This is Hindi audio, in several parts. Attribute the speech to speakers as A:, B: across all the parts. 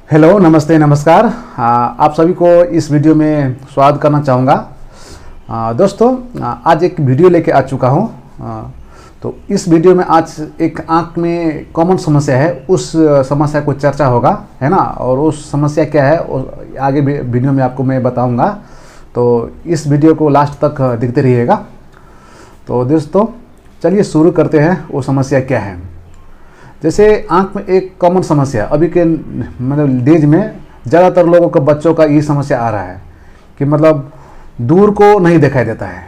A: हेलो, नमस्ते, नमस्कार। आप सभी को इस वीडियो में स्वागत करना चाहूँगा। दोस्तों, आज एक वीडियो लेके आ चुका हूँ। तो इस वीडियो में आज एक आँख में कॉमन समस्या है, उस समस्या को चर्चा होगा, है ना। और उस समस्या क्या है आगे वीडियो में आपको मैं बताऊँगा। तो इस वीडियो को लास्ट तक देखते रहिएगा। तो दोस्तों, चलिए शुरू करते हैं। वो समस्या क्या है? जैसे आँख में एक कॉमन समस्या अभी के मतलब डेज में ज़्यादातर लोगों का, बच्चों का ये समस्या आ रहा है कि मतलब दूर को नहीं दिखाई देता है।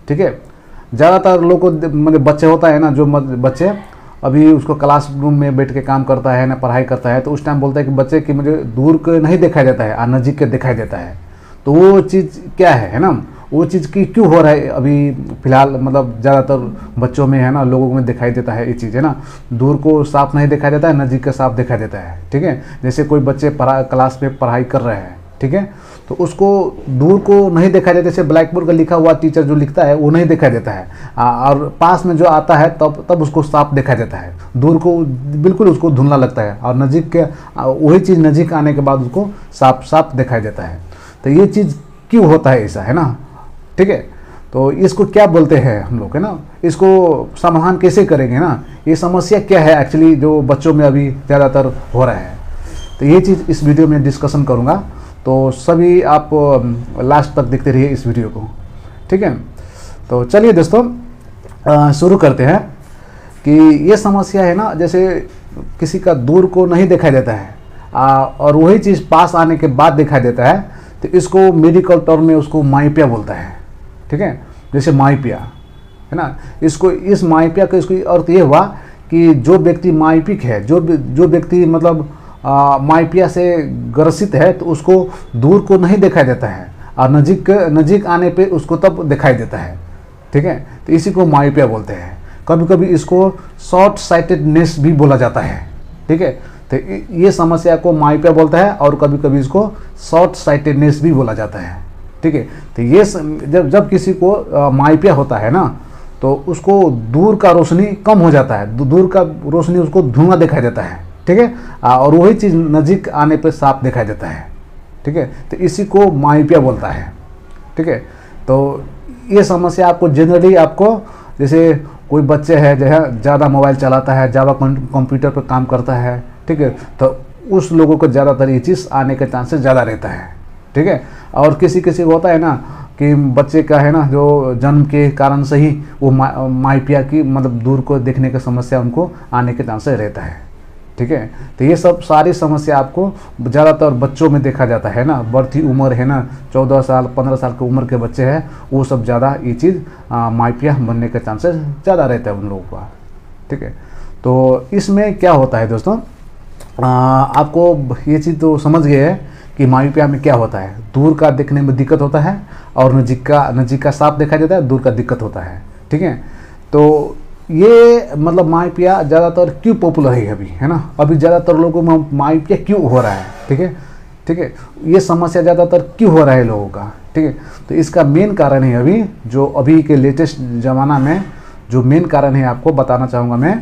A: ठीक है, ज़्यादातर लोग को मतलब बच्चे होता है ना, जो बच्चे अभी उसको क्लासरूम में बैठ के काम करता है ना, पढ़ाई करता है, तो उस टाइम बोलता है कि बच्चे कि मुझे दूर को नहीं दिखाई देता है और नज़दीक के दिखाई देता है। तो वो चीज़ क्या है ना, वो चीज़ की क्यों हो रहा है अभी फ़िलहाल, मतलब ज़्यादातर बच्चों में, है ना, लोगों में दिखाई देता है ये चीज़, है ना। दूर को साफ नहीं दिखाई देता है, नज़दीक का साफ दिखाई देता है। ठीक है, जैसे कोई बच्चे क्लास में पढ़ाई कर रहे हैं, ठीक है, तो उसको दूर को नहीं दिखाई देता। जैसे ब्लैक बोर्ड का लिखा हुआ टीचर जो लिखता है वो नहीं दिखाई देता है, और पास में जो आता है तब उसको साफ दिखाई देता है। दूर को बिल्कुल उसको धुंधला लगता है, और नज़दीक के वही चीज़ नज़दीक आने के बाद उसको साफ साफ दिखाई देता है। तो ये चीज़ क्यों होता है ऐसा, है ना। ठीक है, तो इसको क्या बोलते हैं हम लोग, है ना, इसको समाधान कैसे करेंगे ना, ये समस्या क्या है एक्चुअली जो बच्चों में अभी ज़्यादातर हो रहा है। तो ये चीज़ इस वीडियो में डिस्कशन करूँगा। तो सभी आप लास्ट तक देखते रहिए इस वीडियो को। ठीक है, तो चलिए दोस्तों शुरू करते हैं कि ये समस्या है ना, जैसे किसी का दूर को नहीं दिखाई देता है और वही चीज़ पास आने के बाद दिखाई देता है, तो इसको मेडिकल टर्म में उसको माइपिया बोलता है। ठीक है, जैसे माइपिया, है ना, इस माइपिया का इसको अर्थ ये हुआ कि जो व्यक्ति माइपिक है, जो व्यक्ति मतलब माइपिया से ग्रसित है, तो उसको दूर को नहीं दिखाई देता है और नज़दीक आने पे उसको तब दिखाई देता है। ठीक है, तो इसी को माइपिया बोलते हैं। कभी कभी इसको शॉर्ट साइटेडनेस भी बोला जाता है। ठीक है, तो ये समस्या को माइपिया बोलता है, और कभी कभी इसको शॉर्ट साइटेडनेस भी बोला जाता है। ठीक है, तो ये जब किसी को माइपिया होता है ना, तो उसको दूर का रोशनी कम हो जाता है, दूर का रोशनी उसको धुआं दिखाई देता है। ठीक है, और वही चीज़ नज़दीक आने पे साफ दिखाई देता है। ठीक है, तो इसी को माइपिया बोलता है। ठीक है, तो ये समस्या आपको जनरली, आपको जैसे कोई बच्चे है जो है ज़्यादा मोबाइल चलाता है, ज़्यादा कंप्यूटर पर काम करता है, ठीक है, तो उस लोगों को ज़्यादातर ये चीज़ आने के चांसेस ज़्यादा रहता है। ठीक है, और किसी को होता है ना कि बच्चे का, है ना, जो जन्म के कारण से ही वो माइपिया की मतलब दूर को देखने की समस्या उनको आने के चांसेस रहता है। ठीक है, तो ये सब सारी समस्या आपको ज़्यादातर बच्चों में देखा जाता है ना। बढ़ती उम्र, है ना, 14 साल 15 साल की उम्र के बच्चे हैं, वो सब ज़्यादा ये चीज़ माइपिया बनने के चांसेस ज़्यादा रहते हैं उन लोगों का। ठीक है, तो इसमें क्या होता है दोस्तों, आपको ये चीज़ तो समझ गए हैं कि माइपिया में क्या होता है। दूर का देखने में दिक्कत होता है, और नज़दीक का साफ दिखाई देता है, दूर का दिक्कत होता है। ठीक है, तो ये मतलब माइपिया ज़्यादातर क्यों पॉपुलर है अभी, है ना, अभी ज़्यादातर लोगों में माइपिया क्यों हो रहा है। ठीक है, ठीक है, ये समस्या ज़्यादातर क्यों हो रहा है लोगों का। ठीक है, तो इसका मेन कारण है अभी के लेटेस्ट ज़माना में जो मेन कारण है आपको बताना चाहूँगा मैं,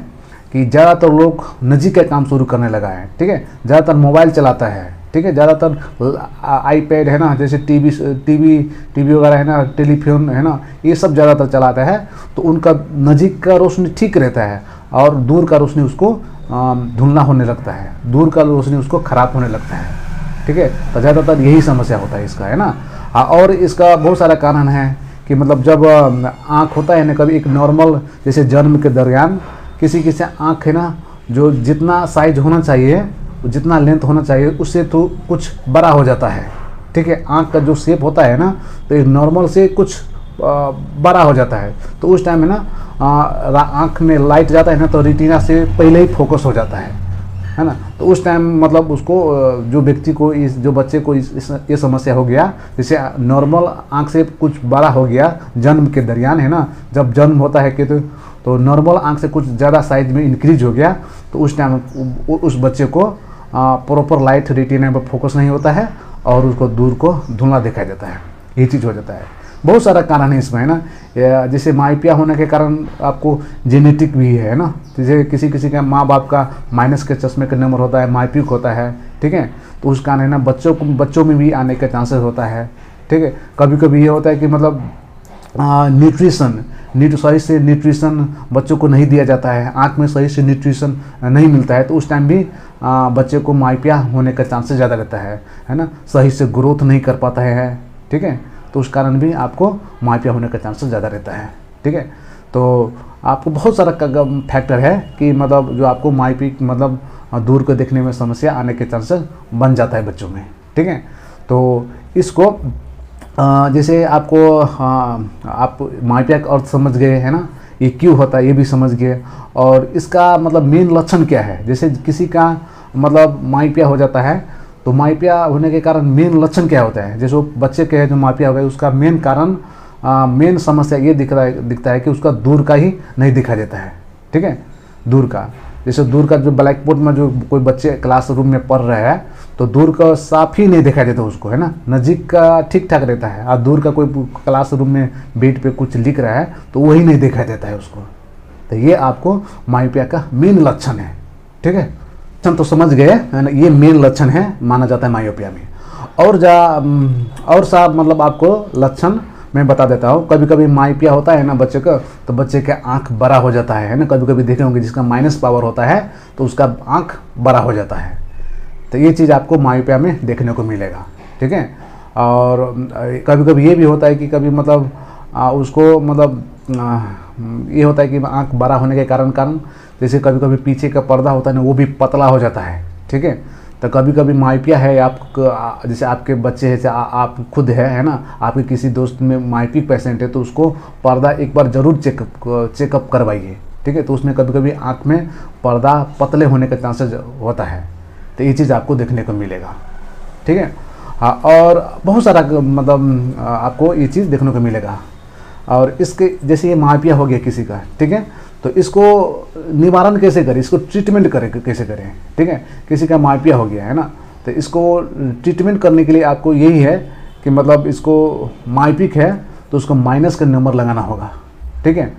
A: कि ज़्यादातर लोग नज़दीक का काम शुरू करने लगा है। ठीक है, ज़्यादातर मोबाइल चलाता है। ठीक है, ज़्यादातर आईपैड, है ना, जैसे टीवी वगैरह, है ना, टेलीफोन, है ना, ये सब ज़्यादातर चलाता है। तो उनका नज़दीक का रोशनी ठीक रहता है, और दूर का रोशनी उसको धुंधला होने लगता है, दूर का रोशनी उसको ख़राब होने लगता है। ठीक है, तो ज़्यादातर यही समस्या होता है इसका, है ना। और इसका बहुत सारा कारण है कि मतलब जब आँख होता है ना, कभी एक नॉर्मल जैसे जन्म के दरमियान किसी आँख, है ना, जो जितना साइज होना चाहिए, जितना लेंथ होना चाहिए, उससे तो कुछ बड़ा हो जाता है। ठीक है, आँख का जो शेप होता है ना, तो एक नॉर्मल से कुछ बड़ा हो जाता है। तो उस टाइम है ना आँख में लाइट जाता है ना, तो रेटिना से पहले ही फोकस हो जाता है ना। तो उस टाइम मतलब उसको जो व्यक्ति को जो बच्चे को ये समस्या हो गया, जैसे नॉर्मल आँख से कुछ बड़ा हो गया जन्म के दरमियान, है ना, जब जन्म होता है कि तो नॉर्मल आँख से कुछ ज़्यादा साइज में इंक्रीज हो गया, तो उस टाइम उस बच्चे को प्रॉपर लाइट रेटिना पर फोकस नहीं होता है, और उसको दूर को धुंधला दिखाई देता है। ये चीज़ हो जाता है। बहुत सारा कारण है इसमें, है ना। जैसे माइपिया होने के कारण आपको जेनेटिक भी है ना, जैसे किसी का माँ बाप का माइनस के चश्मे का नंबर होता है, माइपिक होता है। ठीक है, तो उस कारण है ना बच्चों में भी आने का चांसेस होता है। ठीक है, कभी कभी ये होता है कि मतलब सही से न्यूट्रिशन बच्चों को नहीं दिया जाता है, आँख में सही से न्यूट्रिशन नहीं मिलता है, तो उस टाइम भी बच्चे को माइपिया होने का चांसेस ज़्यादा रहता है ना। सही से ग्रोथ नहीं कर पाता है। ठीक है, तो उस कारण भी आपको माइपिया होने का चांसेस ज़्यादा रहता है। ठीक है, तो आपको बहुत सारा फैक्टर है कि मतलब जो आपको माइपिक मतलब दूर को देखने में समस्या आने के चांसेस बन जाता है बच्चों में। ठीक है, तो इसको जैसे आपको आप माइपिया का अर्थ समझ गए है ना, ये क्यों होता है ये भी समझ गए, और इसका मतलब मेन लक्षण क्या है। जैसे किसी का मतलब माइपिया हो जाता है, तो माइपिया होने के कारण मेन लक्षण क्या होता है। जैसे वो बच्चे के जो माइपिया हो गए, उसका मेन कारण मेन समस्या ये दिखता है कि उसका दूर का ही नहीं दिखाई देता है। ठीक है, दूर का, जैसे दूर का जो ब्लैक बोर्ड में जो कोई बच्चे क्लासरूम में पढ़ रहे हैं, तो दूर का साफ ही नहीं दिखाई देता उसको, है ना। नज़दीक का ठीक ठाक रहता है, और दूर का कोई क्लासरूम में बेड पे कुछ लिख रहा है तो वही नहीं दिखाई देता है उसको। तो ये आपको माइपिया का मेन लक्षण है। ठीक है, लक्षण तो समझ गए है ना, ये मेन लक्षण है माना जाता है माइपिया में। और साहब मतलब आपको लक्षण मैं बता देता हूँ। कभी कभी माइपिया होता है ना बच्चे का, तो बच्चे का आँख बड़ा हो जाता है ना। कभी कभी देखे होंगे जिसका माइनस पावर होता है तो उसका आँख बड़ा हो जाता है। तो ये चीज़ आपको माइपिया में देखने को मिलेगा। ठीक है, और कभी कभी ये भी होता है कि कभी मतलब उसको मतलब ये होता है कि आँख बड़ा होने के कारण जैसे कभी कभी पीछे का पर्दा होता है ना, वो भी पतला हो जाता है। ठीक है, तो कभी कभी माइपिया है जैसे आपके बच्चे हैं, आप खुद है ना, आपके किसी दोस्त में माइपिक पेशेंट है, तो उसको पर्दा एक बार ज़रूर चेकअप करवाइए। ठीक है, तो उसमें कभी कभी आँख में पर्दा पतले होने का चांसेस होता है, तो ये चीज़ आपको देखने को मिलेगा। ठीक है, हाँ, और बहुत सारा मतलब आपको ये चीज़ देखने को मिलेगा। और इसके जैसे ये माइपिया हो गया किसी का, ठीक है, तो इसको निवारण कैसे करें, इसको ट्रीटमेंट करें कैसे करें। ठीक है, किसी का माइपिया हो गया है ना, तो इसको ट्रीटमेंट करने के लिए आपको यही है कि मतलब इसको माइपिक है तो उसको माइनस का नंबर लगाना होगा। ठीक है,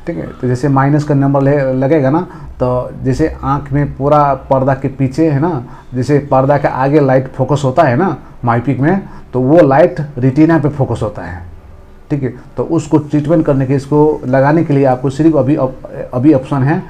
A: ठीक है, तो जैसे माइनस का नंबर लगेगा ना, तो जैसे आँख में पूरा पर्दा के पीछे है ना, जैसे पर्दा के आगे लाइट फोकस होता है ना माइपिक में, तो वो लाइट रेटिना पे फोकस होता है। ठीक है, तो उसको ट्रीटमेंट करने के, इसको लगाने के लिए आपको सिर्फ अभी ऑप्शन है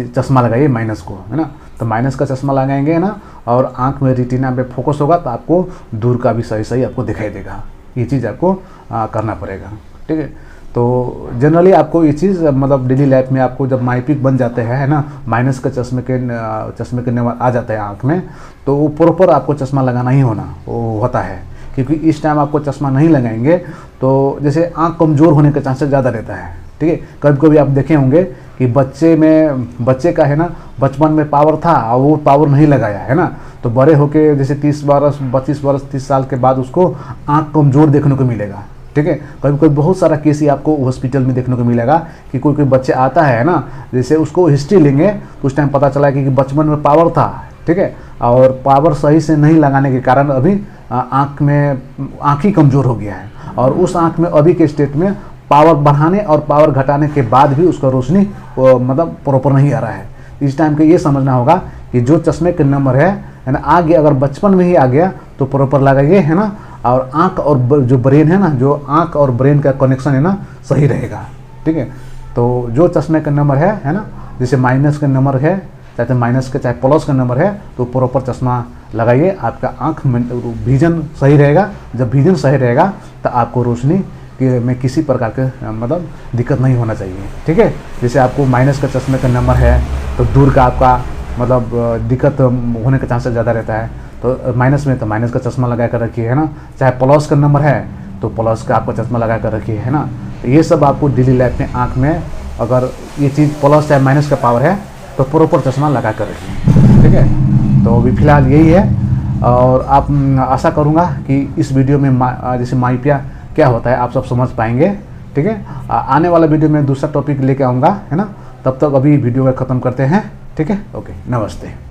A: चश्मा लगाइए माइनस को, है ना। तो माइनस का चश्मा लगाएंगे ना, और आँख में रेटिना पे फोकस होगा, तो आपको दूर का भी सही आपको दिखाई देगा। ये चीज़ आपको करना पड़ेगा। ठीक है, तो जनरली आपको ये चीज़ मतलब डेली लाइफ में आपको जब माइपिक बन जाते हैं, है ना, माइनस का चश्मे के नंबर आ जाता है आँख में, तो वो प्रॉपर आपको चश्मा लगाना ही होता है। क्योंकि इस टाइम आपको चश्मा नहीं लगाएंगे तो जैसे आँख कमज़ोर होने का चांसेस ज़्यादा रहता है। ठीक है, कभी कभी आप देखे होंगे कि बच्चे का है ना बचपन में पावर था और वो पावर नहीं लगाया, है ना, तो बड़े होके जैसे 30 वर्ष 25 वर्ष 30 साल के बाद उसको आँख कमज़ोर देखने को मिलेगा। ठीक है, कभी कभी बहुत सारा केस ही आपको हॉस्पिटल में देखने को मिलेगा कि कोई बच्चे आता है ना, जैसे उसको हिस्ट्री लेंगे तो उस टाइम पता चला कि बचपन में पावर था। ठीक है, और पावर सही से नहीं लगाने के कारण अभी आँख ही कमज़ोर हो गया है, और उस आँख में अभी के स्टेट में पावर बढ़ाने और पावर घटाने के बाद भी उसका रोशनी मतलब प्रॉपर नहीं आ रहा है। इस टाइम के ये समझना होगा कि जो चश्मे के नंबर है ना, आ गया, अगर बचपन में ही आ गया तो प्रॉपर लगाइए, है ना, और आँख और जो ब्रेन है ना, जो आँख और ब्रेन का कनेक्शन है ना सही रहेगा। ठीक है, तो जो चश्मे का नंबर है ना, जैसे माइनस का नंबर है, चाहे माइनस का चाहे प्लस का नंबर है, तो प्रॉपर चश्मा लगाइए, आपका आँख में विजन सही रहेगा। जब विजन सही रहेगा तो आपको रोशनी में किसी प्रकार के मतलब दिक्कत नहीं होना चाहिए। ठीक है, जैसे आपको माइनस का चश्मे का नंबर है तो दूर का आपका मतलब दिक्कत होने का चांसेस ज़्यादा रहता है, तो माइनस में तो माइनस का चश्मा लगा कर रखिए, है ना। चाहे प्लस का नंबर है तो प्लस का आपका चश्मा लगा कर रखिए, है ना। तो ये सब आपको डेली लाइफ में आँख में अगर ये चीज़ प्लस चाहे माइनस का पावर है तो प्रॉपर चश्मा लगा कर रखिए। ठीक है, तो अभी फ़िलहाल यही है, और आप आशा करूँगा कि इस वीडियो में जैसे माइपिया क्या होता है आप सब समझ पाएंगे। ठीक है, आने वाला वीडियो में दूसरा टॉपिक लेके आऊँगा, है ना। तब तक अभी वीडियो को ख़त्म करते हैं। ठीक है, ओके, नमस्ते।